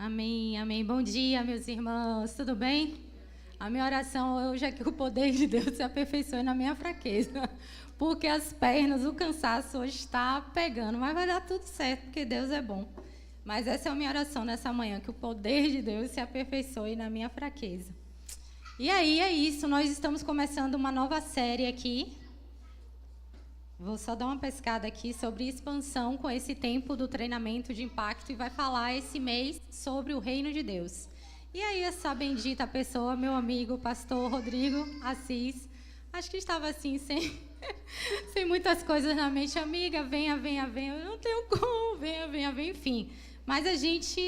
Amém, amém. Bom dia, meus irmãos. Tudo bem? A minha oração hoje é que o poder de Deus se aperfeiçoe na minha fraqueza. Porque as pernas, o cansaço hoje está pegando. Mas vai dar tudo certo, porque Deus é bom. Mas essa é a minha oração nessa manhã, que o poder de Deus se aperfeiçoe na minha fraqueza. E aí, é isso. Nós estamos começando uma nova série aqui. Vou só dar uma pescada aqui sobre expansão com esse tempo do treinamento de impacto e vai falar esse mês sobre o reino de Deus. E aí essa bendita pessoa, meu amigo, pastor Rodrigo Assis, acho que estava assim, sem muitas coisas na mente. Amiga, venha, eu não tenho como, venha, enfim. Mas a gente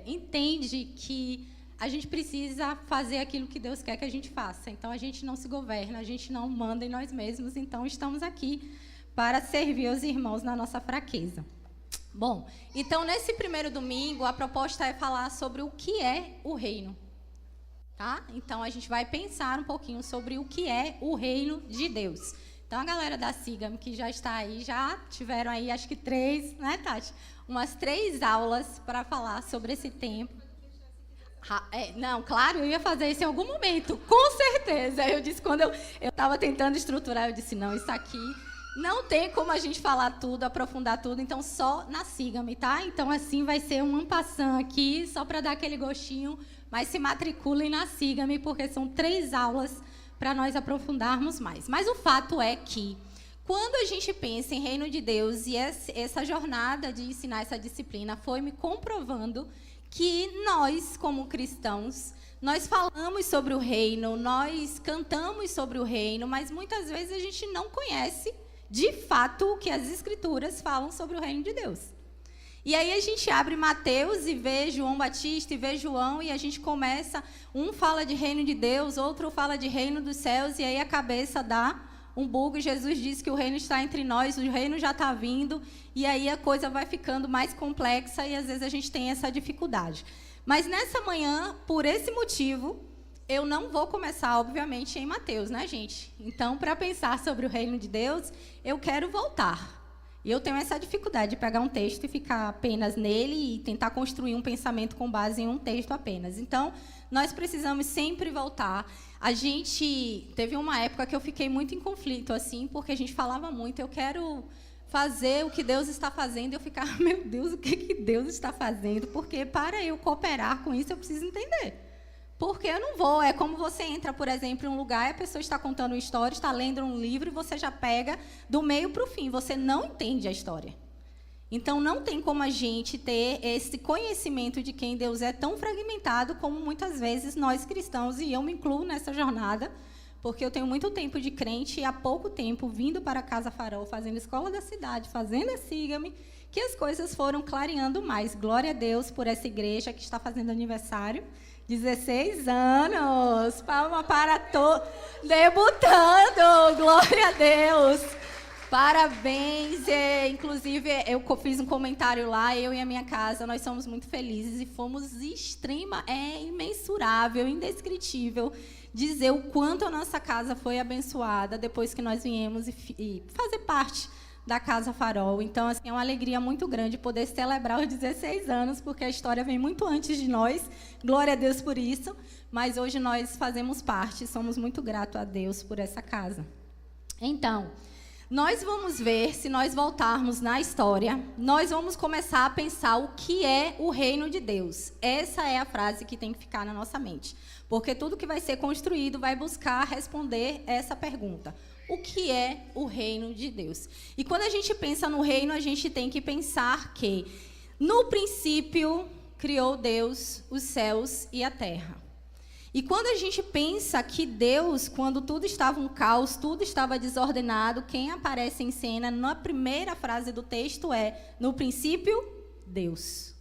entende que a gente precisa fazer aquilo que Deus quer que a gente faça. Então, a gente não se governa, a gente não manda em nós mesmos. Então, estamos aqui para servir os irmãos na nossa fraqueza. Bom, então, nesse primeiro domingo, a proposta é falar sobre o que é o reino. Tá? Então, a gente vai pensar um pouquinho sobre o que é o reino de Deus. Então, a galera da Siga-me, que já está aí, já tiveram aí, acho que 3, né, Tati? Umas 3 aulas para falar sobre esse tempo. Não, claro, eu ia fazer isso em algum momento, com certeza. Eu disse, quando eu estava tentando estruturar, eu disse, não, isso aqui não tem como a gente falar tudo, aprofundar tudo, então só na Siga-me, tá? Então, assim, vai ser um passant aqui, só para dar aquele gostinho, mas se matriculem na Siga-me, porque são 3 aulas para nós aprofundarmos mais. Mas o fato é que, quando a gente pensa em reino de Deus, e essa jornada de ensinar essa disciplina foi me comprovando que nós, como cristãos, nós falamos sobre o reino, nós cantamos sobre o reino, mas muitas vezes a gente não conhece, de fato, o que as Escrituras falam sobre o reino de Deus. E aí a gente abre Mateus e vê João Batista e vê João, e a gente começa, um fala de reino de Deus, outro fala de reino dos céus, e aí a cabeça dá um bug. Jesus diz que o reino está entre nós, o reino já está vindo, e aí a coisa vai ficando mais complexa e às vezes a gente tem essa dificuldade. Mas nessa manhã, por esse motivo, eu não vou começar, obviamente, em Mateus, né, gente? Então, para pensar sobre o reino de Deus, eu quero voltar. E eu tenho essa dificuldade de pegar um texto e ficar apenas nele e tentar construir um pensamento com base em um texto apenas. Então, nós precisamos sempre voltar. A gente teve uma época que eu fiquei muito em conflito, assim, porque a gente falava muito, eu quero fazer o que Deus está fazendo, e eu ficava, meu Deus, o que Deus está fazendo? Porque para eu cooperar com isso, eu preciso entender. Porque eu não vou, é como você entra, por exemplo, em um lugar e a pessoa está contando uma história, está lendo um livro e você já pega do meio para o fim, você não entende a história. Então, não tem como a gente ter esse conhecimento de quem Deus é tão fragmentado como muitas vezes nós cristãos, e eu me incluo nessa jornada, porque eu tenho muito tempo de crente e há pouco tempo vindo para a Casa Farol, fazendo escola da cidade, fazendo a Siga-me, que as coisas foram clareando mais. Glória a Deus por essa igreja que está fazendo aniversário. 16 anos, palma para todos, debutando, glória a Deus, parabéns, inclusive eu fiz um comentário lá, eu e a minha casa, nós somos muito felizes e fomos imensurável, indescritível, dizer o quanto a nossa casa foi abençoada depois que nós viemos e fazer parte da Casa Farol. Então, assim, é uma alegria muito grande poder celebrar os 16 anos, porque a história vem muito antes de nós. Glória a Deus por isso. Mas hoje nós fazemos parte, somos muito gratos a Deus por essa casa. Então, nós vamos ver, se nós voltarmos na história, nós vamos começar a pensar o que é o reino de Deus. Essa é a frase que tem que ficar na nossa mente. Porque tudo que vai ser construído vai buscar responder essa pergunta. O que é o reino de Deus? E quando a gente pensa no reino, a gente tem que pensar que, no princípio, criou Deus os céus e a terra. E quando a gente pensa que Deus, quando tudo estava um caos, tudo estava desordenado, quem aparece em cena na primeira frase do texto é, no princípio, Deus.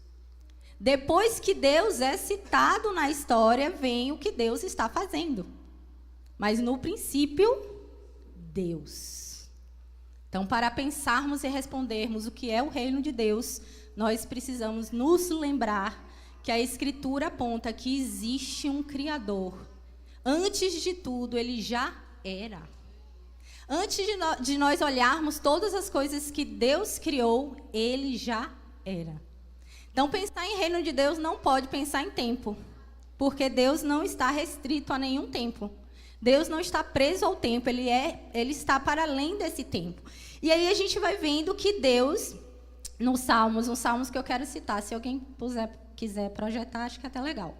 Depois que Deus é citado na história, vem o que Deus está fazendo. Mas no princípio, Deus. Então, para pensarmos e respondermos o que é o reino de Deus, nós precisamos nos lembrar que a Escritura aponta que existe um Criador. Antes de tudo, ele já era. Antes de nós olharmos todas as coisas que Deus criou, ele já era. Então, pensar em reino de Deus não pode pensar em tempo, porque Deus não está restrito a nenhum tempo. Deus não está preso ao tempo, ele está para além desse tempo. E aí a gente vai vendo que Deus, nos Salmos que eu quero citar, se alguém quiser projetar, acho que é até legal.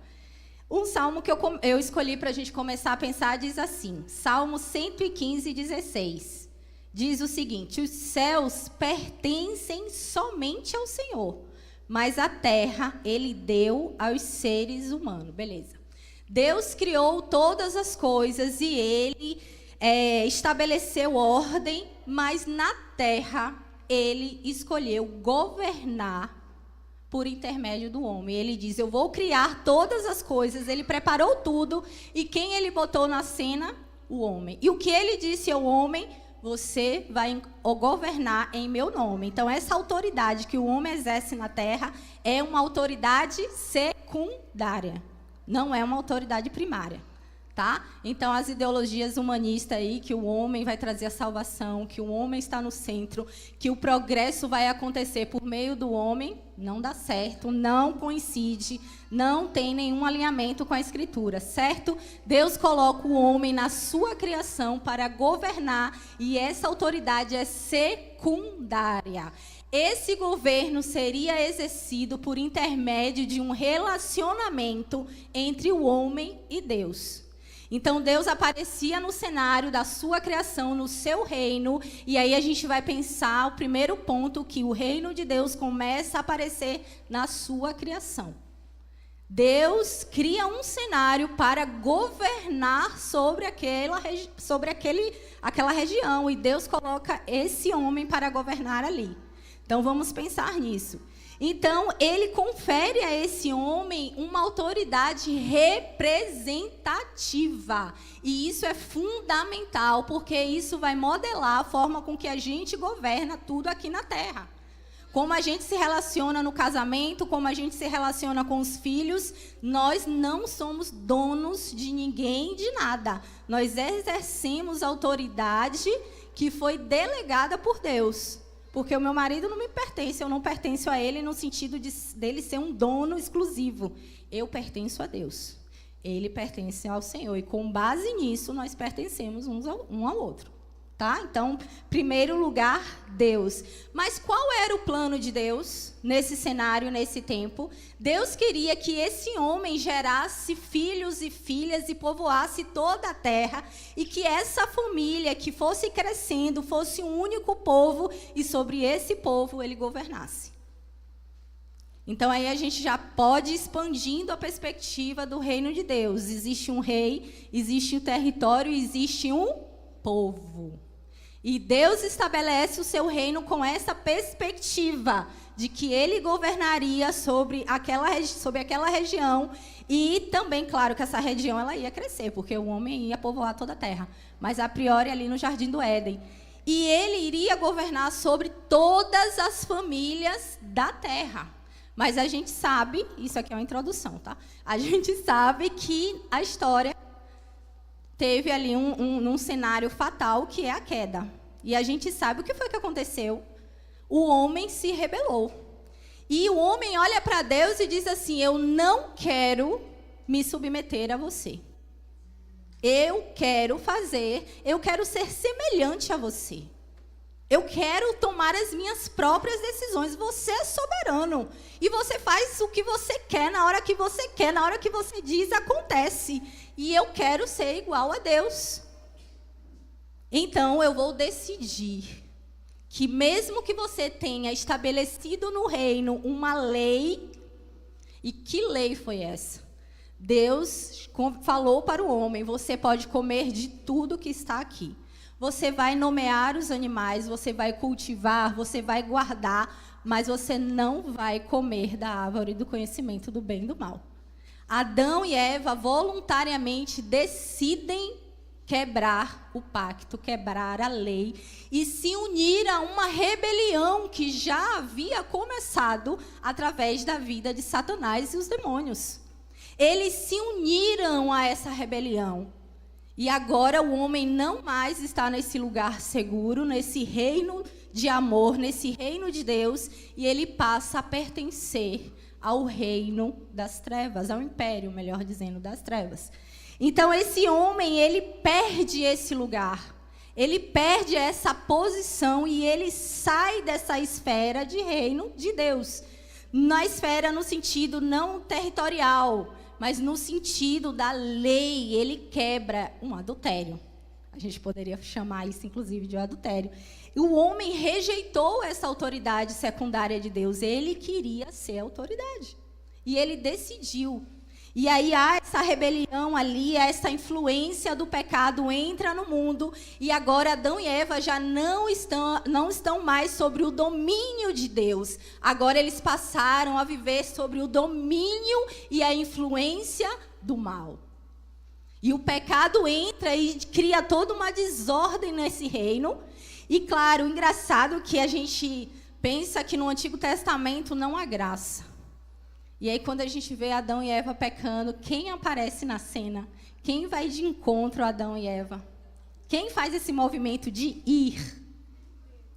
Um salmo que eu escolhi para a gente começar a pensar diz assim, Salmo 115, 16. Diz o seguinte: os céus pertencem somente ao Senhor, mas a terra ele deu aos seres humanos. Beleza. Deus criou todas as coisas e ele estabeleceu ordem, mas na terra ele escolheu governar por intermédio do homem. Ele diz, eu vou criar todas as coisas, ele preparou tudo, e quem ele botou na cena? O homem. E o que ele disse ao homem? Você vai governar em meu nome. Então, essa autoridade que o homem exerce na terra é uma autoridade secundária, não é uma autoridade primária. Tá? Então, as ideologias humanistas aí, que o homem vai trazer a salvação, que o homem está no centro, que o progresso vai acontecer por meio do homem, não dá certo, não coincide, não tem nenhum alinhamento com a Escritura, certo? Deus coloca o homem na sua criação para governar, e essa autoridade é secundária. Esse governo seria exercido por intermédio de um relacionamento entre o homem e Deus. Então, Deus aparecia no cenário da sua criação, no seu reino, e aí a gente vai pensar o primeiro ponto, que o reino de Deus começa a aparecer na sua criação. Deus cria um cenário para governar sobre aquela região, e Deus coloca esse homem para governar ali. Então, vamos pensar nisso. Então, ele confere a esse homem uma autoridade representativa. E isso é fundamental, porque isso vai modelar a forma com que a gente governa tudo aqui na Terra. Como a gente se relaciona no casamento, como a gente se relaciona com os filhos, nós não somos donos de ninguém, de nada. Nós exercemos autoridade que foi delegada por Deus. Porque o meu marido não me pertence, eu não pertenço a ele no sentido dele ser um dono exclusivo. Eu pertenço a Deus. Ele pertence ao Senhor. E com base nisso, nós pertencemos um ao outro. Tá? Então, primeiro lugar, Deus. Mas qual era o plano de Deus nesse cenário, nesse tempo? Deus queria que esse homem gerasse filhos e filhas e povoasse toda a terra, e que essa família que fosse crescendo fosse um único povo, e sobre esse povo ele governasse. Então, aí a gente já pode ir expandindo a perspectiva do reino de Deus. Existe um rei, existe um território, existe um povo. E Deus estabelece o seu reino com essa perspectiva de que ele governaria sobre aquela região, e também, claro, que essa região ela ia crescer, porque o homem ia povoar toda a terra, mas a priori ali no Jardim do Éden. E ele iria governar sobre todas as famílias da terra. Mas a gente sabe, isso aqui é uma introdução, tá? A gente sabe que a história teve ali um cenário fatal, que é a queda. E a gente sabe o que foi que aconteceu. O homem se rebelou. E o homem olha para Deus e diz assim, eu não quero me submeter a você. Eu quero ser semelhante a você. Eu quero tomar as minhas próprias decisões. Você é soberano. E você faz o que você quer, na hora que você quer, na hora que você diz, acontece. E eu quero ser igual a Deus. Então, eu vou decidir que mesmo que você tenha estabelecido no reino uma lei, e que lei foi essa? Deus falou para o homem, você pode comer de tudo que está aqui. Você vai nomear os animais, você vai cultivar, você vai guardar, mas você não vai comer da árvore do conhecimento do bem e do mal. Adão e Eva voluntariamente decidem quebrar o pacto, quebrar a lei e se unir a uma rebelião que já havia começado através da vida de Satanás e os demônios. Eles se uniram a essa rebelião. E agora o homem não mais está nesse lugar seguro, nesse reino de amor nesse reino de Deus e ele passa a pertencer ao reino das trevas, ao império, melhor dizendo, das trevas. Então, esse homem, ele perde esse lugar, ele perde essa posição e ele sai dessa esfera de reino de Deus. Na esfera no sentido não territorial, mas no sentido da lei, ele quebra um adultério. A gente poderia chamar isso, inclusive, de adultério. E o homem rejeitou essa autoridade secundária de Deus. Ele queria ser autoridade. E ele decidiu. E aí há essa rebelião ali, essa influência do pecado entra no mundo. E agora Adão e Eva já não estão mais sobre o domínio de Deus. Agora eles passaram a viver sobre o domínio e a influência do mal. E o pecado entra e cria toda uma desordem nesse reino. E claro, engraçado que a gente pensa que no Antigo Testamento não há graça. E aí, quando a gente vê Adão e Eva pecando, quem aparece na cena? Quem vai de encontro a Adão e Eva? Quem faz esse movimento de ir?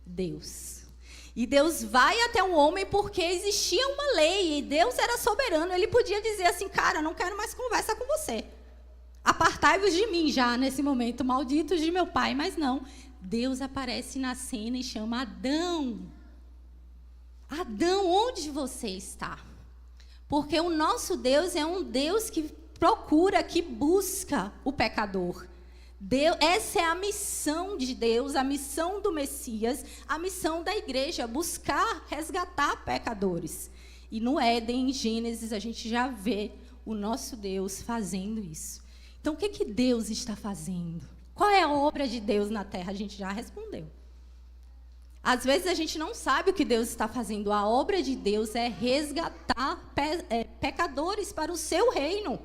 Deus. E Deus vai até um homem porque existia uma lei, e Deus era soberano. Ele podia dizer assim, cara, não quero mais conversa com você. Apartai-vos de mim já, nesse momento, malditos de meu pai. Mas não, Deus aparece na cena e chama Adão. Adão, onde você está? Porque o nosso Deus é um Deus que procura, que busca o pecador. Essa é a missão de Deus, a missão do Messias, a missão da igreja, buscar, resgatar pecadores. E no Éden, em Gênesis, a gente já vê o nosso Deus fazendo isso. Então, o que Deus está fazendo? Qual é a obra de Deus na terra? A gente já respondeu. Às vezes a gente não sabe o que Deus está fazendo. A obra de Deus é resgatar pecadores para o seu reino.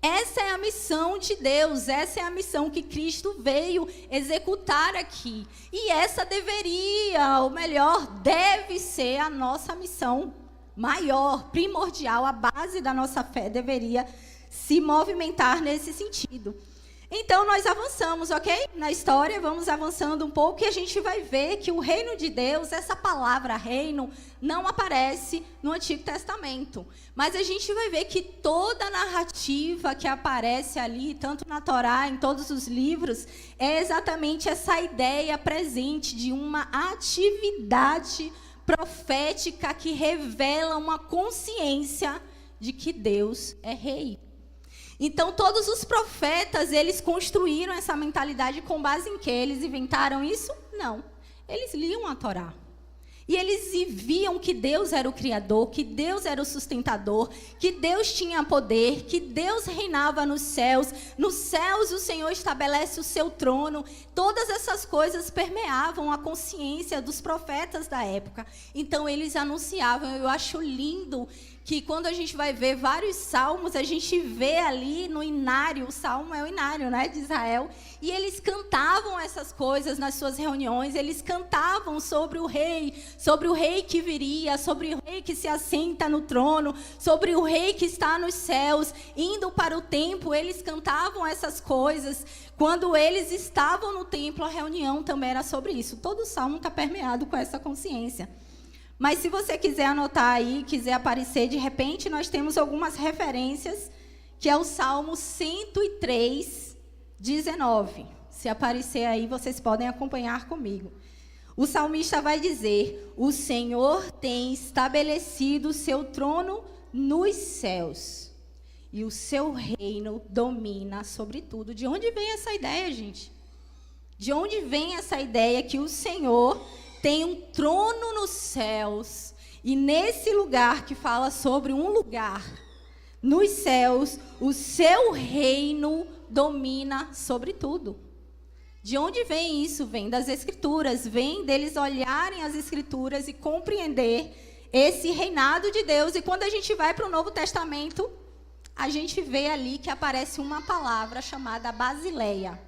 Essa é a missão de Deus, essa é a missão que Cristo veio executar aqui. E essa deveria, ou melhor, deve ser a nossa missão maior, primordial, a base da nossa fé deveria se movimentar nesse sentido. Então, nós avançamos, ok? Na história, vamos avançando um pouco e a gente vai ver que o reino de Deus, essa palavra reino, não aparece no Antigo Testamento. Mas a gente vai ver que toda a narrativa que aparece ali, tanto na Torá, em todos os livros, é exatamente essa ideia presente de uma atividade profética que revela uma consciência de que Deus é rei. Então, todos os profetas, eles construíram essa mentalidade com base em quê? Eles inventaram isso? Não. Eles liam a Torá. E eles viam que Deus era o Criador, que Deus era o sustentador, que Deus tinha poder, que Deus reinava nos céus. Nos céus o Senhor estabelece o seu trono. Todas essas coisas permeavam a consciência dos profetas da época. Então, eles anunciavam. Eu acho lindo que quando a gente vai ver vários salmos, a gente vê ali no inário, o salmo é o inário, né, de Israel, e eles cantavam essas coisas nas suas reuniões, eles cantavam sobre o rei que viria, sobre o rei que se assenta no trono, sobre o rei que está nos céus, indo para o templo, eles cantavam essas coisas. Quando eles estavam no templo, a reunião também era sobre isso. Todo o salmo está permeado com essa consciência. Mas se você quiser anotar aí, quiser aparecer, de repente, nós temos algumas referências, que é o Salmo 103, 19. Se aparecer aí, vocês podem acompanhar comigo. O salmista vai dizer, o Senhor tem estabelecido o seu trono nos céus, e o seu reino domina sobre tudo. De onde vem essa ideia, gente? De onde vem essa ideia que o Senhor tem um trono nos céus, e nesse lugar que fala sobre um lugar nos céus, o seu reino domina sobre tudo. De onde vem isso? Vem das Escrituras, vem deles olharem as Escrituras e compreender esse reinado de Deus. E quando a gente vai para o Novo Testamento, a gente vê ali que aparece uma palavra chamada Basileia.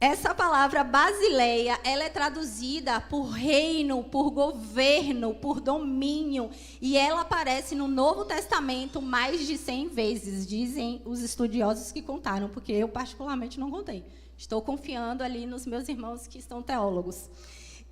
Essa palavra Basileia, ela é traduzida por reino, por governo, por domínio. E ela aparece no Novo Testamento mais de 100 vezes, dizem os estudiosos que contaram, porque eu particularmente não contei. Estou confiando ali nos meus irmãos que são teólogos.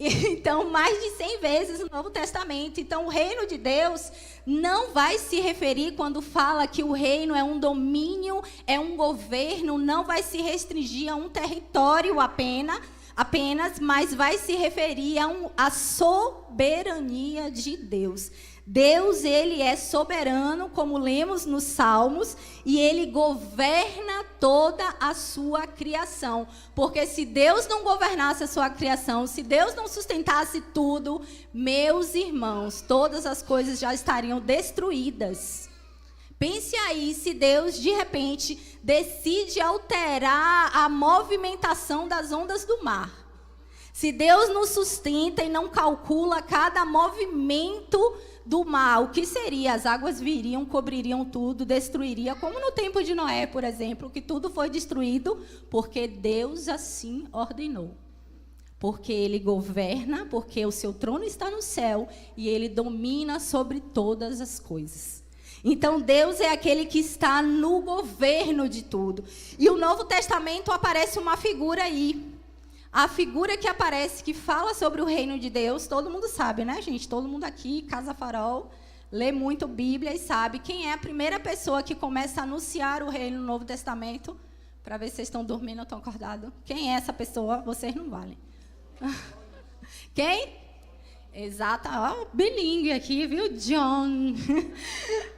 Então, mais de 100 vezes no Novo Testamento. Então, o reino de Deus não vai se referir, quando fala que o reino é um domínio, é um governo, não vai se restringir a um território apenas, mas vai se referir à soberania de Deus. Deus, ele é soberano, como lemos nos Salmos, e ele governa toda a sua criação. Porque se Deus não governasse a sua criação, se Deus não sustentasse tudo, meus irmãos, todas as coisas já estariam destruídas. Pense aí se Deus, de repente, decide alterar a movimentação das ondas do mar. Se Deus nos sustenta e não calcula cada movimento do mar, o que seria? As águas viriam, cobririam tudo, destruiria, como no tempo de Noé, por exemplo, que tudo foi destruído, porque Deus assim ordenou. Porque ele governa, porque o seu trono está no céu e ele domina sobre todas as coisas. Então, Deus é aquele que está no governo de tudo. E o Novo Testamento aparece uma figura aí. A figura que aparece, que fala sobre o reino de Deus, todo mundo sabe, né, gente? Todo mundo aqui, Casa Farol, lê muito Bíblia e sabe quem é a primeira pessoa que começa a anunciar o reino no Novo Testamento. Para ver se vocês estão dormindo ou estão acordados. Quem é essa pessoa? Vocês não valem. Quem? Exato, ó, bilíngue aqui, viu, John?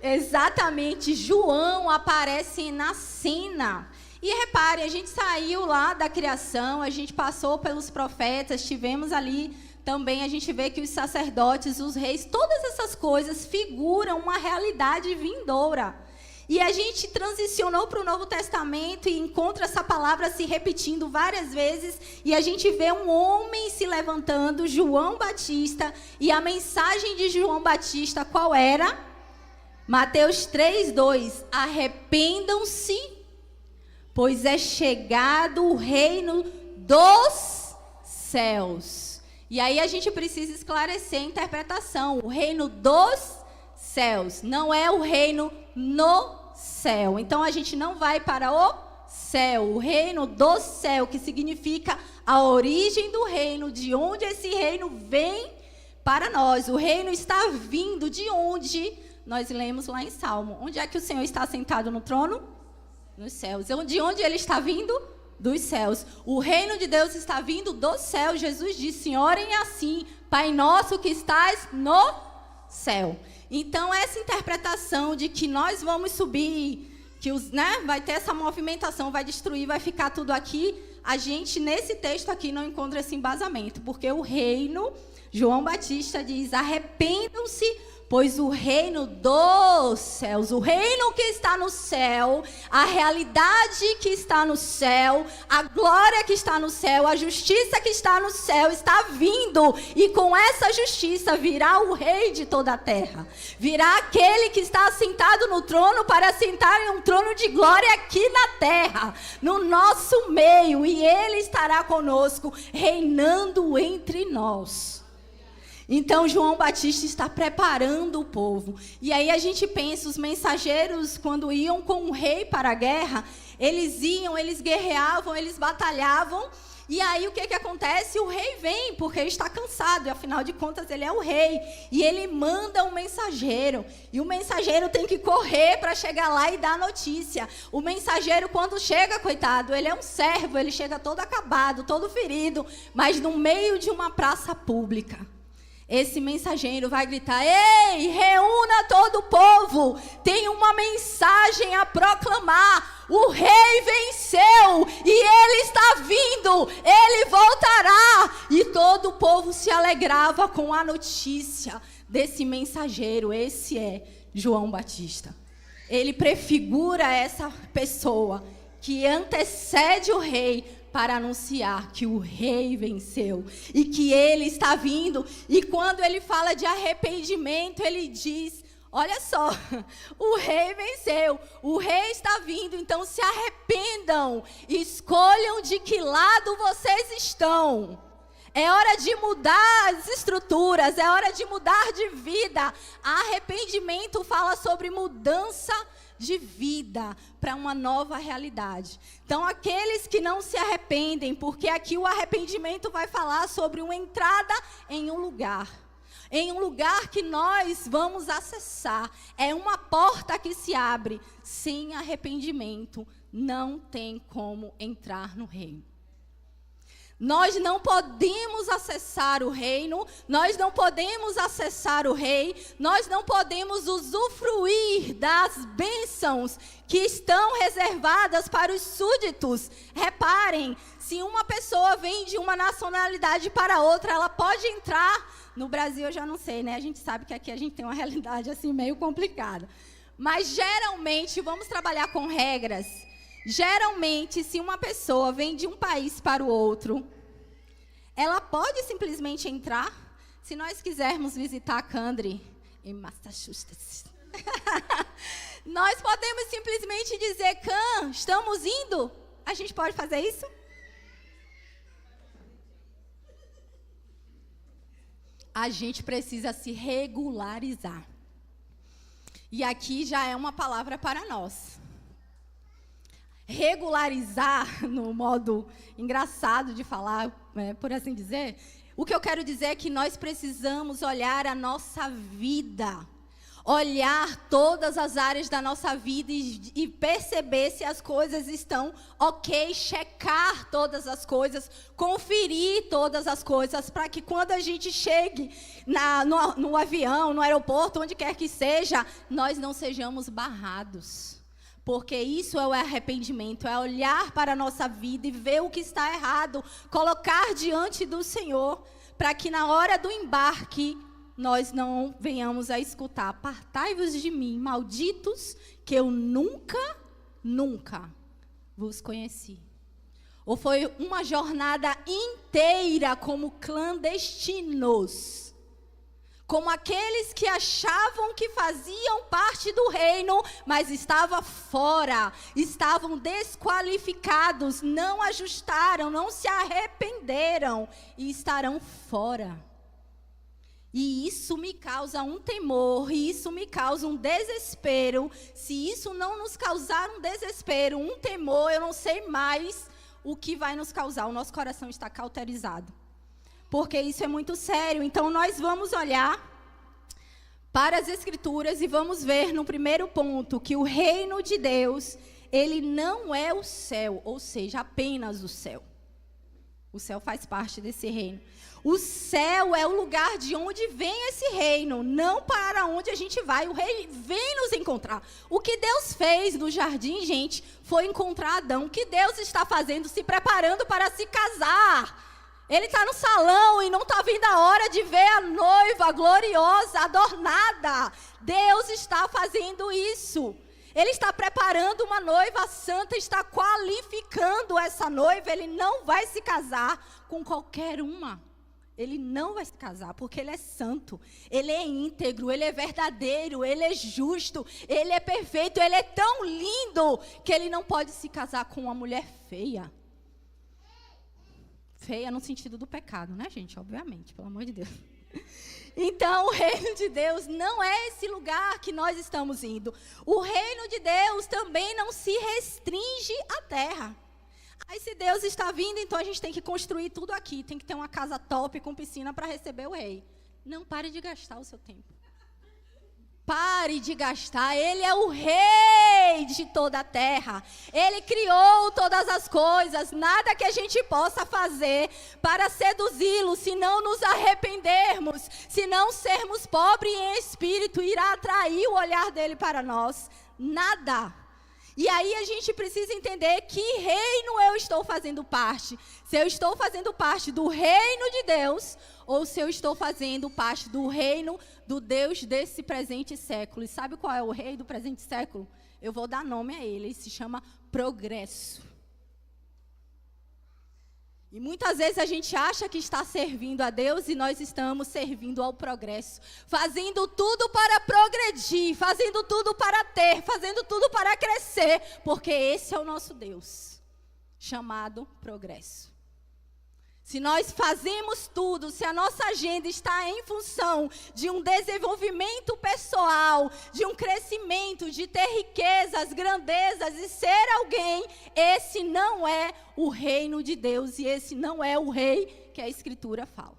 Exatamente, João aparece na cena. E repare, a gente saiu lá da criação, a gente passou pelos profetas, tivemos ali também, a gente vê que os sacerdotes, os reis, todas essas coisas figuram uma realidade vindoura. E a gente transicionou para o Novo Testamento e encontra essa palavra se repetindo várias vezes. E a gente vê um homem se levantando, João Batista. E a mensagem de João Batista qual era? Mateus 3:2. Arrependam-se, pois é chegado o reino dos céus. E aí a gente precisa esclarecer a interpretação. O reino dos céus, não é o reino no céu. Então a gente não vai para o céu, o reino do céu, que significa a origem do reino, de onde esse reino vem para nós. O reino está vindo de onde? Nós lemos lá em Salmo. Onde é que o Senhor está sentado no trono? Nos céus. De onde ele está vindo? Dos céus. O reino de Deus está vindo do céu. Jesus disse: orem assim, Pai nosso que estás no céu. Então, essa interpretação de que nós vamos subir, que vai ter essa movimentação, vai destruir, vai ficar tudo aqui, a gente, nesse texto aqui, não encontra esse embasamento, porque o reino, João Batista diz, arrependam-se, pois o reino dos céus, o reino que está no céu, a realidade que está no céu, a glória que está no céu, a justiça que está no céu está vindo. E com essa justiça virá o rei de toda a terra. Virá aquele que está assentado no trono para sentar em um trono de glória aqui na terra, no nosso meio. E ele estará conosco, reinando entre nós. Então, João Batista está preparando o povo. E aí a gente pensa, os mensageiros, quando iam com o rei para a guerra, eles iam, eles guerreavam, eles batalhavam. E aí o que acontece? O rei vem, porque ele está cansado, e afinal de contas ele é o rei. E ele manda um mensageiro. E o mensageiro tem que correr para chegar lá e dar a notícia. O mensageiro, quando chega, coitado, ele é um servo, ele chega todo acabado, todo ferido, mas no meio de uma praça pública. Esse mensageiro vai gritar: ei, reúna todo o povo, tem uma mensagem a proclamar, o rei venceu e ele está vindo, ele voltará. E todo o povo se alegrava com a notícia desse mensageiro. Esse é João Batista. Ele prefigura essa pessoa que antecede o rei para anunciar que o rei venceu e que ele está vindo. E quando ele fala de arrependimento, ele diz: olha só, o rei venceu, o rei está vindo, então se arrependam, escolham de que lado vocês estão. É hora de mudar as estruturas, é hora de mudar de vida. Arrependimento fala sobre mudança de vida para uma nova realidade. Então, aqueles que não se arrependem, porque aqui o arrependimento vai falar sobre uma entrada em um lugar que nós vamos acessar. É uma porta que se abre. Sem arrependimento, não tem como entrar no reino. Nós não podemos acessar o reino, nós não podemos acessar o rei, nós não podemos usufruir das bênçãos que estão reservadas para os súditos. Reparem, se uma pessoa vem de uma nacionalidade para outra, ela pode entrar. No Brasil eu já não sei, né? A gente sabe que aqui a gente tem uma realidade assim meio complicada. Mas geralmente, vamos trabalhar com regras. Geralmente, se uma pessoa vem de um país para o outro, ela pode simplesmente entrar. Se nós quisermos visitar Candre, em Massachusetts, nós podemos simplesmente dizer, estamos indo? A gente pode fazer isso? A gente precisa se regularizar. E aqui já é uma palavra para nós. Regularizar, no modo engraçado de falar, por assim dizer, o que eu quero dizer é que nós precisamos olhar a nossa vida, olhar todas as áreas da nossa vida e perceber se as coisas estão ok, checar todas as coisas, conferir todas as coisas, para que quando a gente chegue no avião, no aeroporto, onde quer que seja, nós não sejamos barrados. Porque isso é o arrependimento, é olhar para a nossa vida e ver o que está errado, colocar diante do Senhor, para que na hora do embarque nós não venhamos a escutar: apartai-vos de mim, malditos, que eu nunca vos conheci. Ou foi uma jornada inteira como clandestinos, como aqueles que achavam que faziam parte do reino, mas estavam fora, estavam desqualificados, não ajustaram, não se arrependeram e estarão fora. E isso me causa um temor, e isso me causa um desespero. Se isso não nos causar um desespero, um temor, eu não sei mais o que vai nos causar. O nosso coração está cauterizado. Porque isso é muito sério. Então, nós vamos olhar para as Escrituras e vamos ver no primeiro ponto que o reino de Deus, ele não é o céu, ou seja, apenas o céu. O céu faz parte desse reino. O céu é o lugar de onde vem esse reino, não para onde a gente vai. O rei vem nos encontrar. O que Deus fez no jardim, gente, foi encontrar Adão. O que Deus está fazendo? Se preparando para se casar. Ele está no salão e não está vindo a hora de ver a noiva gloriosa, adornada. Deus está fazendo isso. Ele está preparando uma noiva santa, está qualificando essa noiva. Ele não vai se casar com qualquer uma. Ele não vai se casar porque ele é santo, ele é íntegro, ele é verdadeiro, ele é justo, ele é perfeito, ele é tão lindo que ele não pode se casar com uma mulher feia. Feia no sentido do pecado, né, gente? Obviamente, pelo amor de Deus. Então, o reino de Deus não é esse lugar que nós estamos indo. O reino de Deus também não se restringe à terra. Aí, se Deus está vindo, então a gente tem que construir tudo aqui. Tem que ter uma casa top com piscina para receber o rei. Não, pare de gastar o seu tempo. Pare de gastar. Ele é o rei de toda a terra. Ele criou todas as coisas. Nada que a gente possa fazer para seduzi-lo, se não nos arrependermos, se não sermos pobres em espírito, irá atrair o olhar dele para nós. Nada. E aí a gente precisa entender que reino eu estou fazendo parte. Se eu estou fazendo parte do reino de Deus, ou se eu estou fazendo parte do reino do Deus desse presente século. E sabe qual é o rei do presente século? Eu vou dar nome a ele se chama progresso. E muitas vezes a gente acha que está servindo a Deus e nós estamos servindo ao progresso. Fazendo tudo para progredir, fazendo tudo para ter, fazendo tudo para crescer. Porque esse é o nosso Deus, chamado progresso. se nós fazemos tudo, se a nossa agenda está em função de um desenvolvimento pessoal, de um crescimento, de ter riquezas, grandezas e ser alguém, esse não é o reino de Deus e esse não é o rei que a Escritura fala.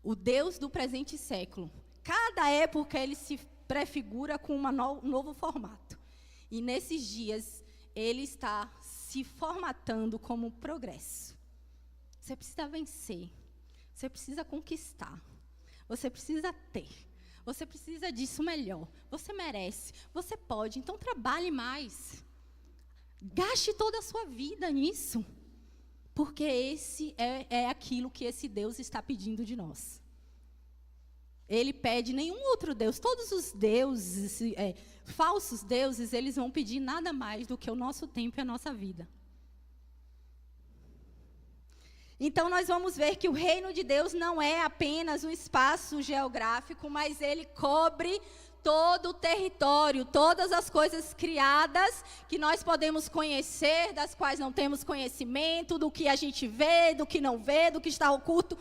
O Deus do presente século, cada época ele se prefigura com um novo formato. E nesses dias ele está se formatando como progresso. Você precisa vencer, você precisa conquistar, você precisa ter, você precisa disso melhor, você merece, você pode, então trabalhe mais. Gaste toda a sua vida nisso, porque esse é aquilo que esse Deus está pedindo de nós. Ele pede nenhum outro Deus, todos os deuses, falsos deuses, eles vão pedir nada mais do que o nosso tempo e a nossa vida. Então, nós vamos ver que o reino de Deus não é apenas um espaço geográfico, mas ele cobre todo o território, todas as coisas criadas que nós podemos conhecer, das quais não temos conhecimento, do que a gente vê, do que não vê, do que está oculto,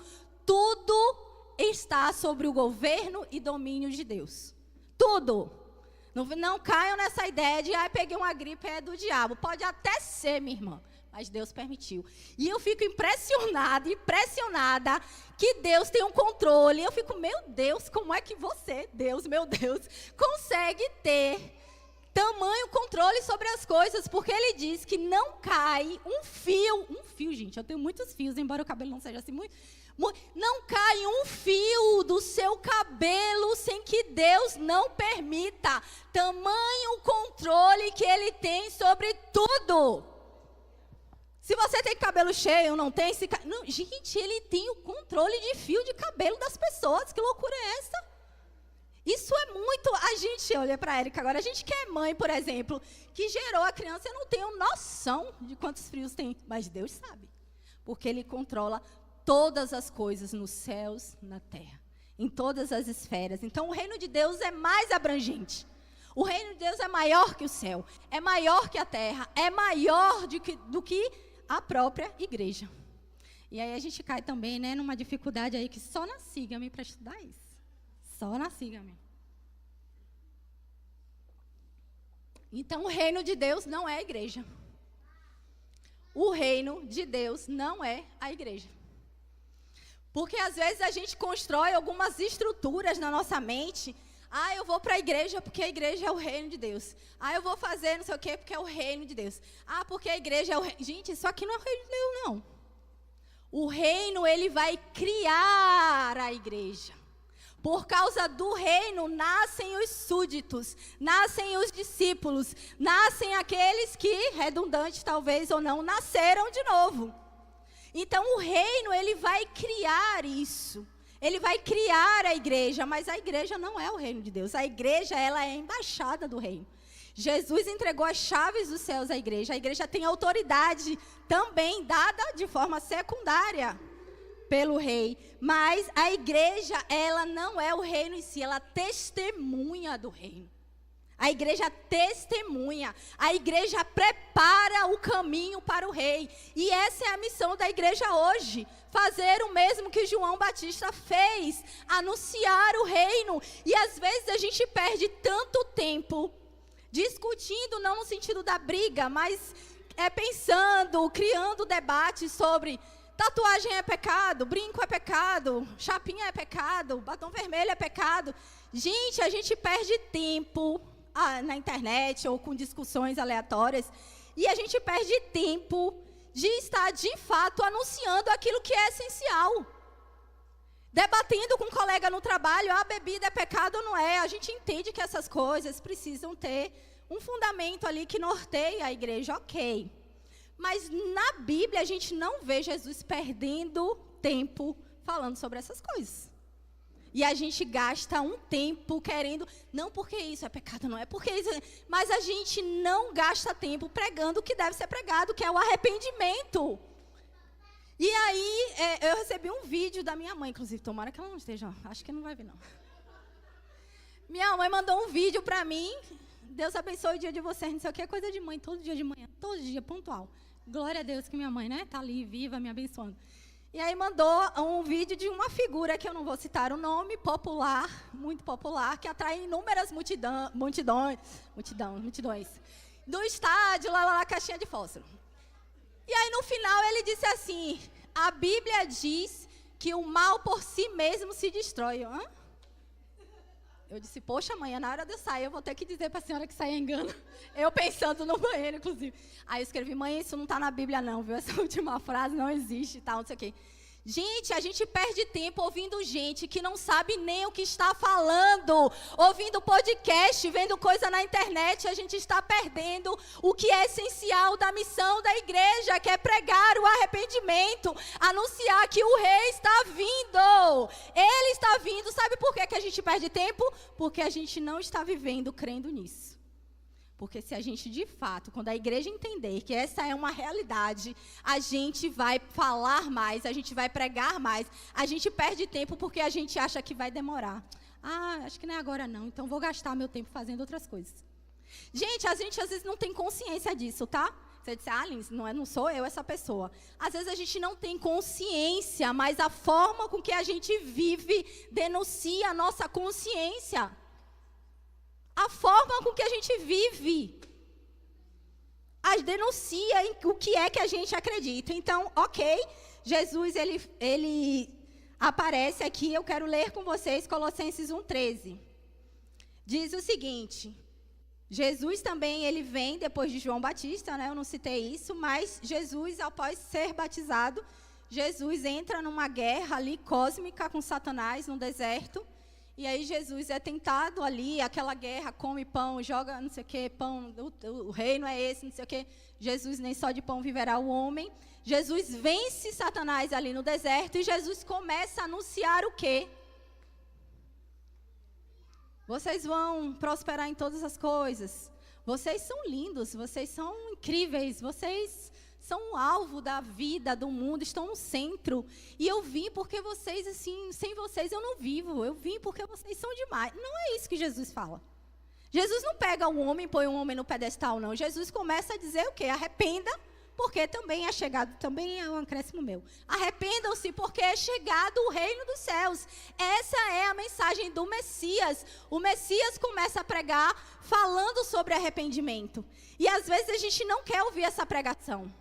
tudo está sobre o governo e domínio de Deus. Tudo. Não caiam nessa ideia de, peguei uma gripe, é do diabo. Pode até ser, minha irmã. Mas Deus permitiu. E eu fico impressionada que Deus tem um controle. Eu fico, meu Deus, como é que você, Deus, meu Deus, consegue ter tamanho controle sobre as coisas? Porque Ele diz que não cai um fio, gente, eu tenho muitos fios, embora o cabelo não seja assim muito, não cai um fio do seu cabelo sem que Deus não permita. Tamanho controle que Ele tem sobre tudo. Se você tem cabelo cheio ou não tem, não, gente, ele tem o controle de fio de cabelo das pessoas. Que loucura é essa? Isso é muito... A gente olha para a Érica agora, a gente que é mãe, por exemplo, que gerou a criança, eu não tenho noção de quantos fios tem, mas Deus sabe. Porque Ele controla todas as coisas nos céus, na terra, em todas as esferas. Então, o reino de Deus é mais abrangente. O reino de Deus é maior que o céu, é maior que a terra, é maior do que a própria igreja. E aí a gente cai também, né, numa dificuldade aí que só na Siga-me para estudar isso. Só na Siga-me. Então, o reino de Deus não é a igreja. O reino de Deus não é a igreja. Porque às vezes a gente constrói algumas estruturas na nossa mente. Eu vou para a igreja porque a igreja é o reino de Deus. Eu vou fazer não sei o quê porque é o reino de Deus. Porque a igreja é o reino. Gente, isso aqui não é o reino de Deus, não. O reino, ele vai criar a igreja. Por causa do reino, nascem os súditos, nascem os discípulos, nascem aqueles que, redundante talvez ou não, nasceram de novo. Então, o reino, ele vai criar isso. Ele vai criar a igreja, mas a igreja não é o reino de Deus. A igreja, ela é a embaixada do reino. Jesus entregou as chaves dos céus à igreja. A igreja tem autoridade também dada de forma secundária pelo rei. Mas a igreja, ela não é o reino em si, ela testemunha do reino. A igreja testemunha, a igreja prepara o caminho para o rei. E essa é a missão da igreja hoje. Fazer o mesmo que João Batista fez, anunciar o reino. E às vezes a gente perde tanto tempo discutindo, não no sentido da briga, mas pensando, criando debate sobre tatuagem é pecado, brinco é pecado, chapinha é pecado, batom vermelho é pecado. Gente, a gente perde tempo na internet ou com discussões aleatórias, e a gente perde tempo de estar, de fato, anunciando aquilo que é essencial. Debatendo com um colega no trabalho, a bebida é pecado ou não é. A gente entende que essas coisas precisam ter um fundamento ali que norteia a igreja, ok. Mas na Bíblia a gente não vê Jesus perdendo tempo falando sobre essas coisas. E a gente gasta um tempo querendo, não porque isso é pecado, não é porque isso, mas a gente não gasta tempo pregando o que deve ser pregado, que é o arrependimento. E aí, eu recebi um vídeo da minha mãe, inclusive, tomara que ela não esteja, acho que não vai ver, não. Minha mãe mandou um vídeo para mim, Deus abençoe o dia de vocês, não sei o que, coisa de mãe, todo dia de manhã, todo dia, pontual. Glória a Deus que minha mãe, né, tá ali viva, me abençoando. E aí mandou um vídeo de uma figura, que eu não vou citar o nome, popular, muito popular, que atrai inúmeras multidões, do estádio, lá, caixinha de fósforo. E aí, no final, ele disse assim, a Bíblia diz que o mal por si mesmo se destrói. Hã? Eu disse, poxa, mãe, na hora de eu sair, eu vou ter que dizer para a senhora que isso aí é engano. Eu pensando no banheiro, inclusive. Aí eu escrevi, mãe, isso não está na Bíblia não, viu? Essa última frase não existe e tal, não sei o quê. Gente, a gente perde tempo ouvindo gente que não sabe nem o que está falando. Ouvindo podcast, vendo coisa na internet, a gente está perdendo o que é essencial da missão da igreja, que é pregar o arrependimento, anunciar que o rei está vindo. Ele está vindo. Sabe por que a gente perde tempo? Porque a gente não está vivendo crendo nisso. Porque se a gente, de fato, quando a igreja entender que essa é uma realidade, a gente vai falar mais, a gente vai pregar mais, a gente perde tempo porque a gente acha que vai demorar. Ah, acho que não é agora não, então vou gastar meu tempo fazendo outras coisas. Gente, a gente às vezes não tem consciência disso, tá? Você disse, Lins, não sou eu essa pessoa. Às vezes a gente não tem consciência, mas a forma com que a gente vive denuncia a nossa consciência. A forma com que a gente vive denuncia o que é que a gente acredita. Então, ok, Jesus, ele aparece aqui, eu quero ler com vocês Colossenses 1,13. Diz o seguinte, Jesus também, ele vem depois de João Batista, né? Eu não citei isso, mas Jesus, após ser batizado, Jesus entra numa guerra ali cósmica com Satanás no deserto. E aí Jesus é tentado ali, aquela guerra, come pão, joga não sei o que, pão, o reino é esse, não sei o que. Jesus nem só de pão viverá o homem. Jesus vence Satanás ali no deserto e Jesus começa a anunciar o quê? Vocês vão prosperar em todas as coisas. Vocês são lindos, vocês são incríveis, vocês são um alvo da vida, do mundo, estão no centro. E eu vim porque vocês, assim, sem vocês eu não vivo. Eu vim porque vocês são demais. Não é isso que Jesus fala. Jesus não pega o homem e põe o homem no pedestal, não. Jesus começa a dizer o quê? Arrependa, porque também é chegado, também é um acréscimo meu. Arrependam-se, porque é chegado o reino dos céus. Essa é a mensagem do Messias. O Messias começa a pregar falando sobre arrependimento. E às vezes a gente não quer ouvir essa pregação.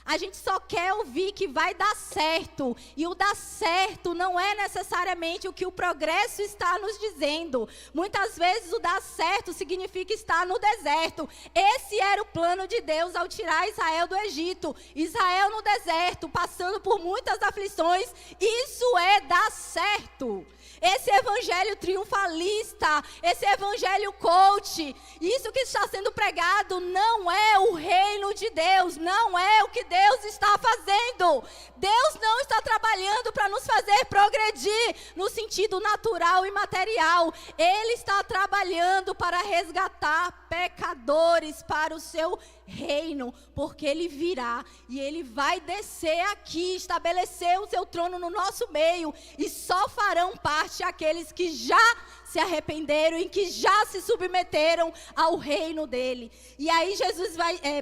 A gente só quer ouvir que vai dar certo. E o dar certo não é necessariamente o que o progresso está nos dizendo. Muitas vezes o dar certo significa estar no deserto. Esse era o plano de Deus ao tirar Israel do Egito. Israel no deserto, passando por muitas aflições. Isso é dar certo. Esse evangelho triunfalista, esse evangelho coach, isso que está sendo pregado não é o reino de Deus, não é o que Deus está fazendo. Deus não está trabalhando para nos fazer progredir no sentido natural e material. Ele está trabalhando para resgatar pecadores para o seu reino, porque Ele virá e Ele vai descer aqui, estabelecer o seu trono no nosso meio, e só farão parte aqueles que já se arrependeram e que já se submeteram ao reino dele. E aí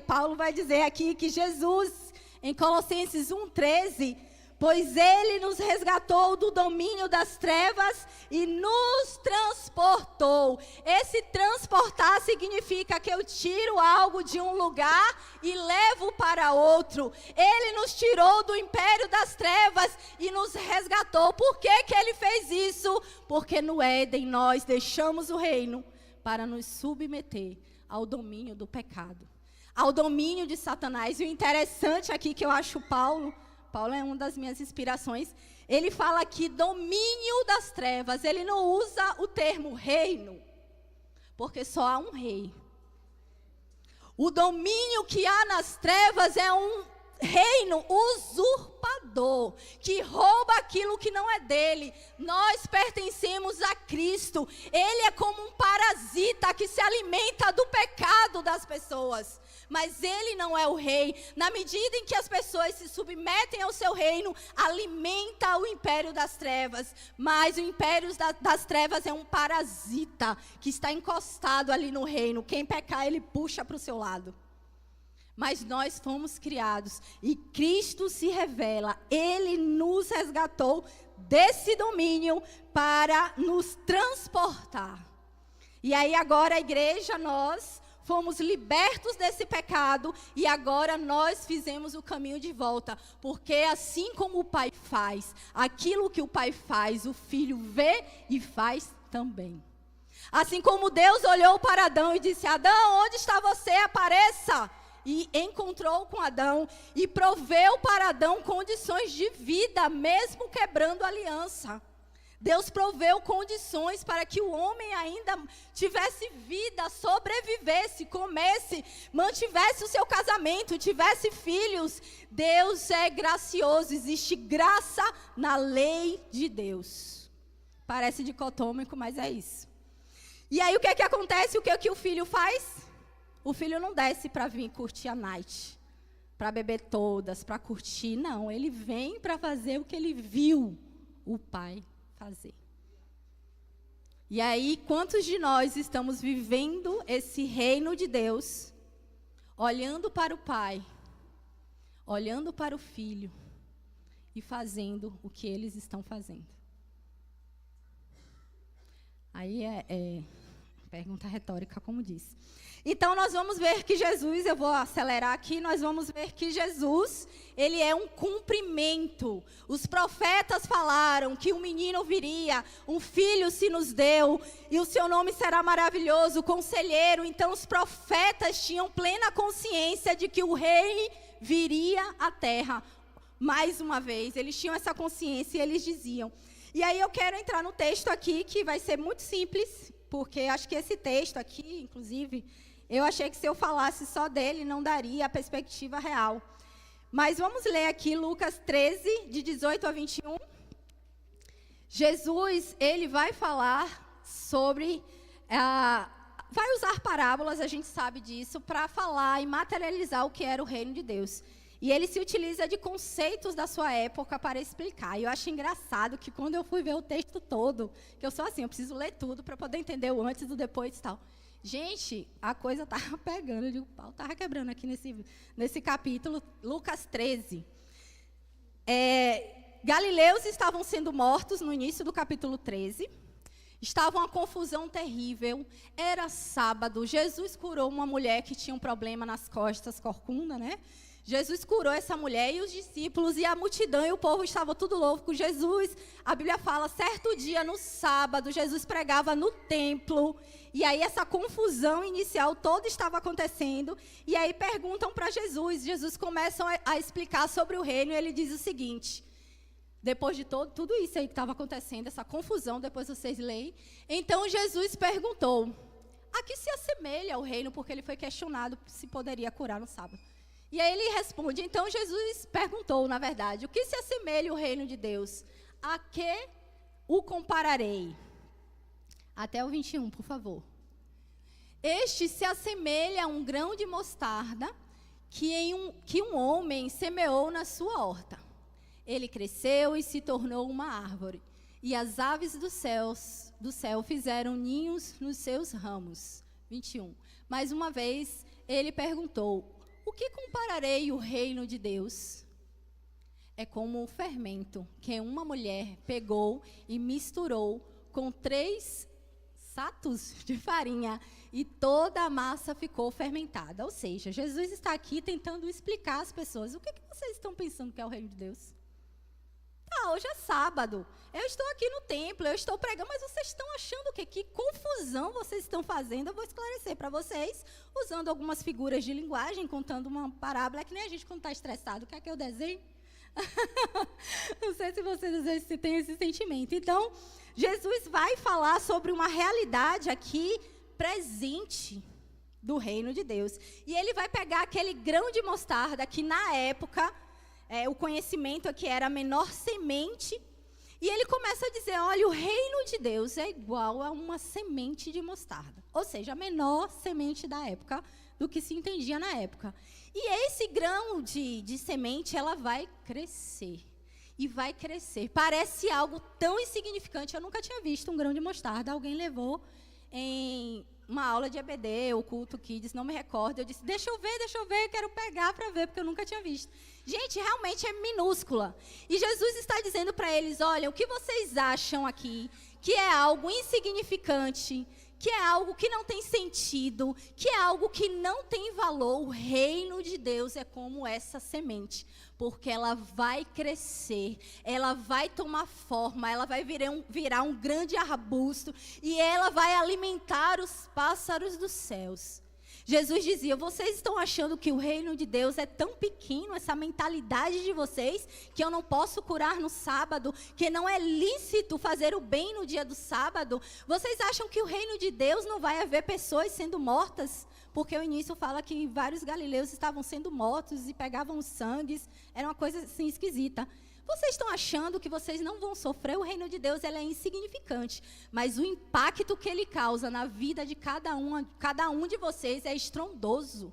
Paulo vai dizer aqui que Jesus, em Colossenses 1,13, pois Ele nos resgatou do domínio das trevas e nos transportou. Esse transportar significa que eu tiro algo de um lugar e levo para outro. Ele nos tirou do império das trevas e nos resgatou. Por que que Ele fez isso? Porque no Éden nós deixamos o reino para nos submeter ao domínio do pecado, ao domínio de Satanás. E o interessante aqui que eu acho Paulo é uma das minhas inspirações. Ele fala aqui domínio das trevas. Ele não usa o termo reino, porque só há um rei. O domínio que há nas trevas é um reino usurpador, que rouba aquilo que não é dele. Nós pertencemos a Cristo. Ele é como um parasita que se alimenta do pecado das pessoas. Mas Ele não é o rei. Na medida em que as pessoas se submetem ao seu reino, alimenta o império das trevas. Mas o império das trevas é um parasita que está encostado ali no reino. Quem pecar, ele puxa para o seu lado. Mas nós fomos criados e Cristo se revela. Ele nos resgatou desse domínio para nos transportar. E aí agora a igreja, nós fomos libertos desse pecado e agora nós fizemos o caminho de volta. Porque assim como o Pai faz, aquilo que o Pai faz, o Filho vê e faz também. Assim como Deus olhou para Adão e disse: Adão, onde está você? Apareça! E encontrou com Adão e proveu para Adão condições de vida, mesmo quebrando a aliança. Deus proveu condições para que o homem ainda tivesse vida, sobrevivesse, comesse, mantivesse o seu casamento, tivesse filhos. Deus é gracioso, existe graça na lei de Deus. Parece dicotômico, mas é isso. E aí o que é que acontece? O que é que o filho faz? O filho não desce para vir curtir a night, para beber todas, para curtir. Não, ele vem para fazer o que ele viu o pai fazer. E aí, quantos de nós estamos vivendo esse reino de Deus, olhando para o pai, olhando para o filho e fazendo o que eles estão fazendo? Aí é pergunta retórica, como disse. Então, nós vamos ver que Jesus, eu vou acelerar aqui, nós vamos ver que Jesus, ele é um cumprimento. Os profetas falaram que um menino viria, um filho se nos deu, e o seu nome será maravilhoso, conselheiro. Então, os profetas tinham plena consciência de que o rei viria à terra. Mais uma vez, eles tinham essa consciência e eles diziam. E aí eu quero entrar no texto aqui, que vai ser muito simples, porque acho que esse texto aqui, inclusive, eu achei que se eu falasse só dele, não daria a perspectiva real. Mas vamos ler aqui Lucas 13, de 18 a 21. Jesus, ele vai falar sobre... vai usar parábolas, a gente sabe disso, para falar e materializar o que era o reino de Deus. E ele se utiliza de conceitos da sua época para explicar. E eu acho engraçado que quando eu fui ver o texto todo, que eu sou assim, eu preciso ler tudo para poder entender o antes, o depois e tal. Gente, a coisa estava pegando, eu digo, o pau estava quebrando aqui nesse capítulo, Lucas 13. Galileus estavam sendo mortos no início do capítulo 13. Estava uma confusão terrível, era sábado, Jesus curou uma mulher que tinha um problema nas costas, corcunda, né? Jesus curou essa mulher e os discípulos e a multidão e o povo estavam tudo louco. Jesus, a Bíblia fala, certo dia no sábado, Jesus pregava no templo. E aí essa confusão inicial toda estava acontecendo. E aí perguntam para Jesus. Jesus começa a explicar sobre o reino e ele diz o seguinte. Depois de tudo isso aí que estava acontecendo, essa confusão, depois vocês leem. Então Jesus perguntou, a que se assemelha o reino? Porque ele foi questionado se poderia curar no sábado. E aí ele responde, então Jesus perguntou, na verdade, o que se assemelha o reino de Deus? A que o compararei? Até o 21, por favor. Este se assemelha a um grão de mostarda que um homem semeou na sua horta. Ele cresceu e se tornou uma árvore, e as aves do céu fizeram ninhos nos seus ramos. 21. Mais uma vez, ele perguntou, o que compararei o reino de Deus? É como um fermento que uma mulher pegou e misturou com 3 sacos de farinha e toda a massa ficou fermentada. Ou seja, Jesus está aqui tentando explicar às pessoas, o que vocês estão pensando que é o reino de Deus? Hoje é sábado, eu estou aqui no templo, eu estou pregando, mas vocês estão achando o quê? Que confusão vocês estão fazendo? Eu vou esclarecer para vocês, usando algumas figuras de linguagem, contando uma parábola, que nem a gente quando está estressado, quer que eu desenhe? Não sei se vocês às vezes têm esse sentimento. Então, Jesus vai falar sobre uma realidade aqui presente do reino de Deus. E ele vai pegar aquele grão de mostarda que na época... o conhecimento aqui era a menor semente, e ele começa a dizer, olha, o reino de Deus é igual a uma semente de mostarda, ou seja, a menor semente da época, do que se entendia na época. E esse grão de semente, ela vai crescer, e vai crescer. Parece algo tão insignificante, eu nunca tinha visto um grão de mostarda, alguém levou em uma aula de EBD, ou culto Kids, não me recordo. Eu disse, deixa eu ver, quero pegar para ver, porque eu nunca tinha visto. Gente, realmente é minúscula. E Jesus está dizendo para eles, olha, o que vocês acham aqui, que é algo insignificante, que é algo que não tem sentido, que é algo que não tem valor, o reino de Deus é como essa semente, porque ela vai crescer, ela vai tomar forma, ela vai virar um grande arbusto e ela vai alimentar os pássaros dos céus. Jesus dizia, vocês estão achando que o reino de Deus é tão pequeno, essa mentalidade de vocês, que eu não posso curar no sábado, que não é lícito fazer o bem no dia do sábado? Vocês acham que o reino de Deus não vai haver pessoas sendo mortas? Porque o início fala que vários galileus estavam sendo mortos e pegavam os sangues, era uma coisa assim esquisita. Vocês estão achando que vocês não vão sofrer? O reino de Deus ele é insignificante, mas o impacto que ele causa na vida de cada um de vocês é estrondoso.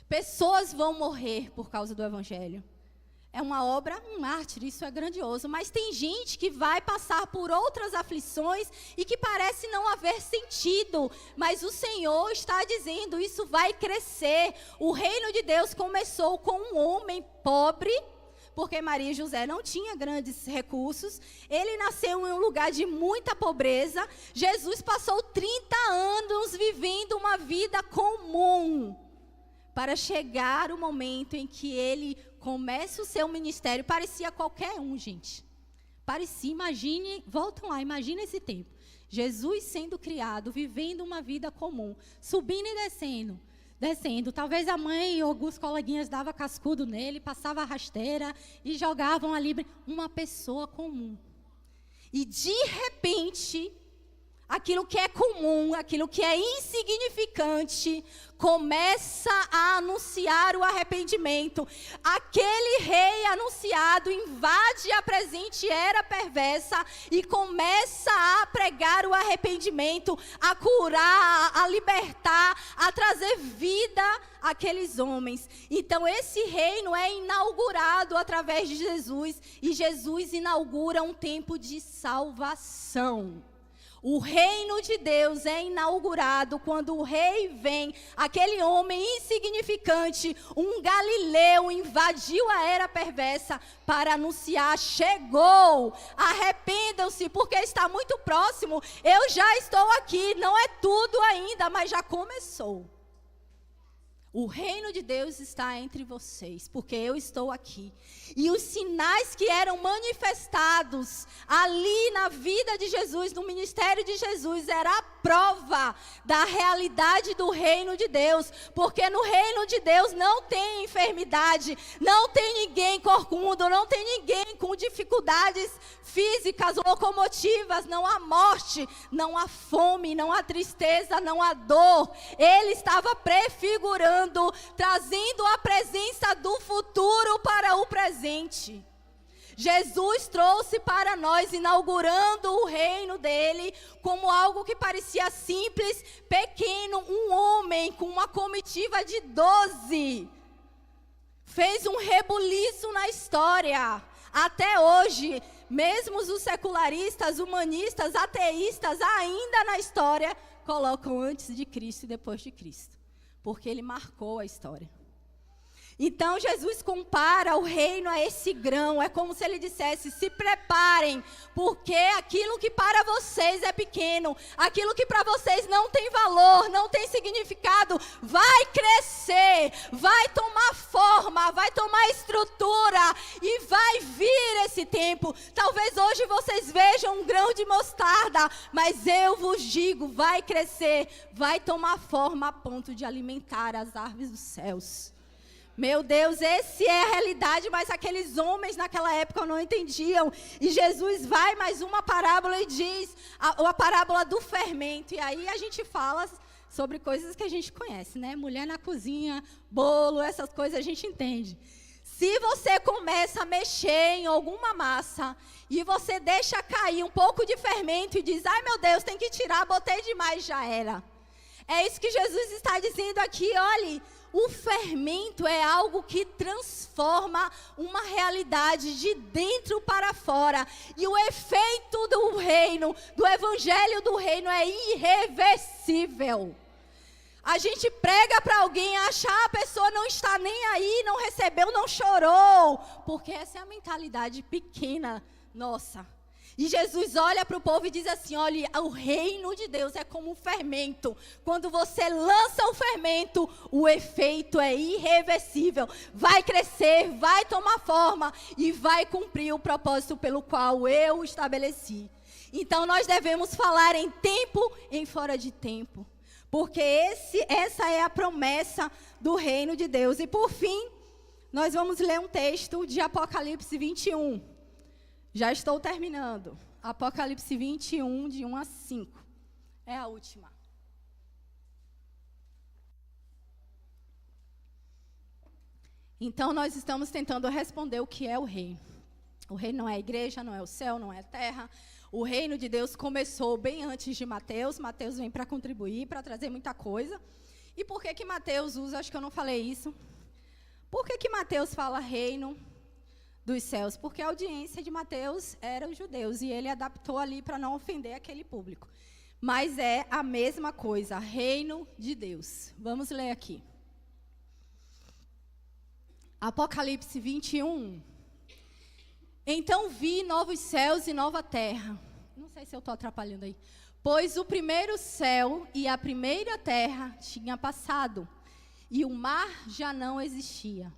Pessoas vão morrer por causa do evangelho. É uma obra, um mártir, isso é grandioso, mas tem gente que vai passar por outras aflições e que parece não haver sentido, mas o Senhor está dizendo, isso vai crescer. O reino de Deus começou com um homem pobre, porque Maria e José não tinham grandes recursos, ele nasceu em um lugar de muita pobreza. Jesus passou 30 anos vivendo uma vida comum, para chegar o momento em que ele começa o seu ministério. Parecia qualquer um, gente. Parecia, imagine, voltam lá, imagina esse tempo. Jesus sendo criado, vivendo uma vida comum, subindo e descendo. Talvez a mãe ou alguns coleguinhas davam cascudo nele, passava a rasteira e jogavam ali. Uma pessoa comum. E de repente, aquilo que é comum, aquilo que é insignificante, começa a anunciar o arrependimento. Aquele rei anunciado invade a presente era perversa e começa a pregar o arrependimento, a curar, a libertar, a trazer vida àqueles homens. Então esse reino é inaugurado através de Jesus, e Jesus inaugura um tempo de salvação. O reino de Deus é inaugurado quando o rei vem, aquele homem insignificante, um galileu, invadiu a era perversa para anunciar, chegou, arrependam-se porque está muito próximo, eu já estou aqui, não é tudo ainda, mas já começou. O reino de Deus está entre vocês, porque eu estou aqui. E os sinais que eram manifestados ali na vida de Jesus, no ministério de Jesus, era a prova da realidade do reino de Deus. Porque no reino de Deus não tem enfermidade, não tem ninguém corcundo, não tem ninguém com dificuldades físicas, locomotivas, não há morte, não há fome, não há tristeza, não há dor. Ele estava prefigurando, trazendo a presença do futuro para o presente. Jesus trouxe para nós, inaugurando o reino dele, como algo que parecia simples, pequeno, um homem com uma comitiva de 12. Fez um rebuliço na história. Até hoje, mesmo os secularistas, humanistas, ateístas, ainda na história, colocam antes de Cristo e depois de Cristo. Porque ele marcou a história. Então Jesus compara o reino a esse grão. É como se ele dissesse, se preparem, porque aquilo que para vocês é pequeno, aquilo que para vocês não tem valor, não tem significado, vai crescer, vai tomar forma, vai tomar estrutura e vai vir esse tempo. Talvez hoje vocês vejam um grão de mostarda, mas eu vos digo, vai crescer, vai tomar forma a ponto de alimentar as árvores dos céus. Meu Deus, essa é a realidade, mas aqueles homens naquela época não entendiam. E Jesus vai mais uma parábola e diz, a parábola do fermento. E aí a gente fala sobre coisas que a gente conhece, né? Mulher na cozinha, bolo, essas coisas a gente entende. Se você começa a mexer em alguma massa e você deixa cair um pouco de fermento e diz, ai meu Deus, tem que tirar, botei demais, já era. É isso que Jesus está dizendo aqui, olhe. O fermento é algo que transforma uma realidade de dentro para fora. E o efeito do reino, do evangelho do reino, é irreversível. A gente prega para alguém, achar a pessoa não está nem aí, não recebeu, não chorou. Porque essa é a mentalidade pequena nossa. E Jesus olha para o povo e diz assim, olha, o reino de Deus é como um fermento. Quando você lança o fermento, o efeito é irreversível. Vai crescer, vai tomar forma e vai cumprir o propósito pelo qual eu o estabeleci. Então nós devemos falar em tempo e em fora de tempo. Porque essa é a promessa do reino de Deus. E por fim, nós vamos ler um texto de Apocalipse 21. Já estou terminando. Apocalipse 21, de 1 a 5. É a última. Então, nós estamos tentando responder o que é o reino. O reino não é a igreja, não é o céu, não é a terra. O reino de Deus começou bem antes de Mateus. Mateus vem para contribuir, para trazer muita coisa. E por que Mateus usa, acho que eu não falei isso. Por que Mateus fala reino dos céus? Porque a audiência de Mateus era os judeus. E ele adaptou ali para não ofender aquele público. Mas é a mesma coisa, reino de Deus. Vamos ler aqui. Apocalipse 21. Então vi novos céus e nova terra. Não sei se eu estou atrapalhando aí. Pois o primeiro céu e a primeira terra tinham passado, e o mar já não existia.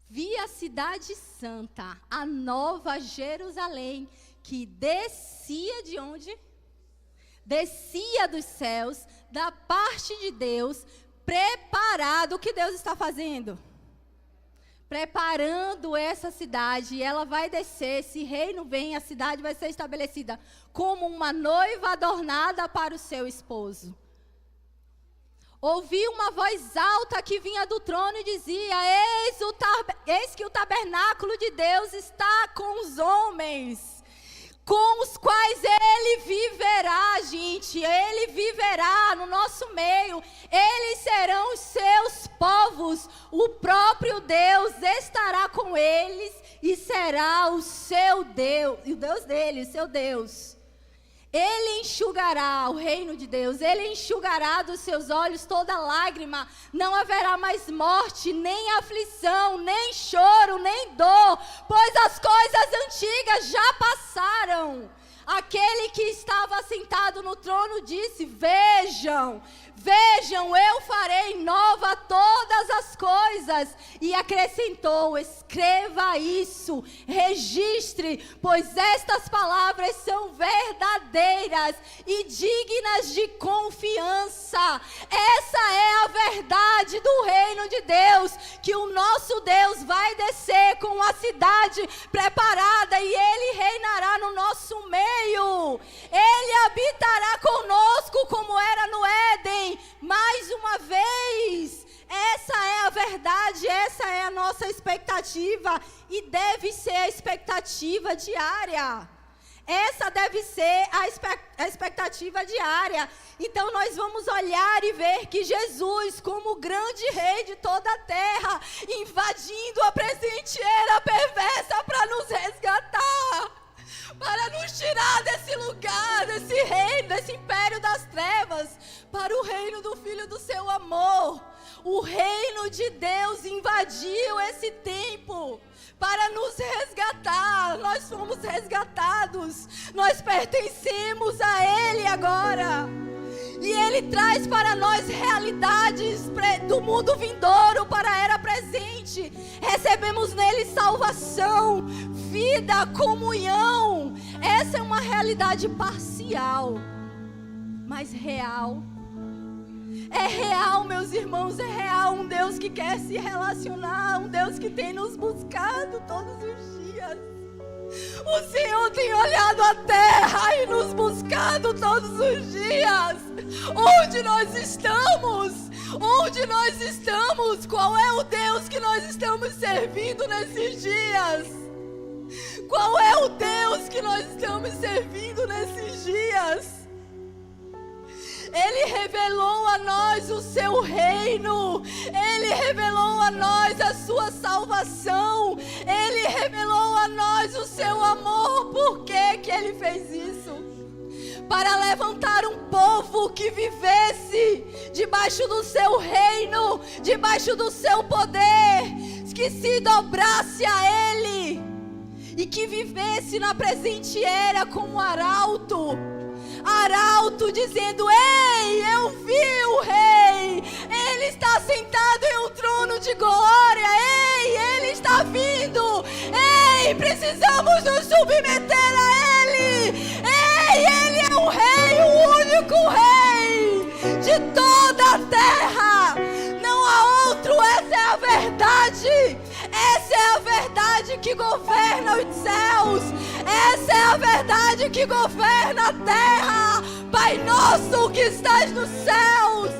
Vi a cidade santa, a nova Jerusalém, que descia de onde? Descia dos céus, da parte de Deus, preparado. O que Deus está fazendo? Preparando essa cidade, e ela vai descer. Se reino vem, a cidade vai ser estabelecida como uma noiva adornada para o seu esposo. Ouvi uma voz alta que vinha do trono e dizia: eis que o tabernáculo de Deus está com os homens, com os quais ele viverá, gente. Ele viverá no nosso meio. Eles serão os seus povos. O próprio Deus estará com eles e será o seu Deus, e o Deus dele, o seu Deus. Ele enxugará, o reino de Deus, ele enxugará dos seus olhos toda lágrima. Não haverá mais morte, nem aflição, nem choro, nem dor, pois as coisas antigas já passaram. Aquele que estava sentado no trono disse: vejam, eu farei nova todas as coisas. E acrescentou: escreva isso, registre, pois estas palavras são verdadeiras e dignas de confiança. Essa é a verdade do reino de Deus, que o nosso Deus vai descer com uma cidade preparada e ele reinará no nosso meio. Ele habitará conosco como era no Éden, mais uma vez. Essa é a verdade, essa é a nossa expectativa e deve ser a expectativa diária. Essa deve ser a expectativa diária. Então nós vamos olhar e ver que Jesus, como o grande rei de toda a terra, invadindo a presenteira perversa para nos resgatar, para nos tirar desse lugar, desse reino, desse império das trevas, para o reino do Filho do seu amor. O reino de Deus invadiu esse tempo para nos resgatar. Nós fomos resgatados, nós pertencemos a Ele agora. E Ele traz para nós realidades do mundo vindouro para a era presente. Recebemos nele salvação, vida, comunhão. Essa é uma realidade parcial, mas real. É real, meus irmãos, é real. Um Deus que quer se relacionar, um Deus que tem nos buscado todos os dias. O Senhor tem olhado a terra e nos buscado todos os dias. Onde nós estamos? Onde nós estamos? Qual é o Deus que nós estamos servindo nesses dias? Qual é o Deus que nós estamos servindo nesses dias? Ele revelou a nós o seu reino. Ele revelou a nós a sua salvação. Ele revelou a nós o seu amor. Por que que ele fez isso? Para levantar um povo que vivesse debaixo do seu reino, debaixo do seu poder, que se dobrasse a ele e que vivesse na presente era como arauto dizendo: ei, eu vi o rei, ele está sentado em um trono de glória, ei, ele está vindo, ei, precisamos nos submeter a ele, ei, ele é o rei, o único rei de toda a terra, não há outro. Essa é a verdade, essa é a verdade que governa os céus, essa é a verdade que governa a terra. Pai nosso que estás nos céus,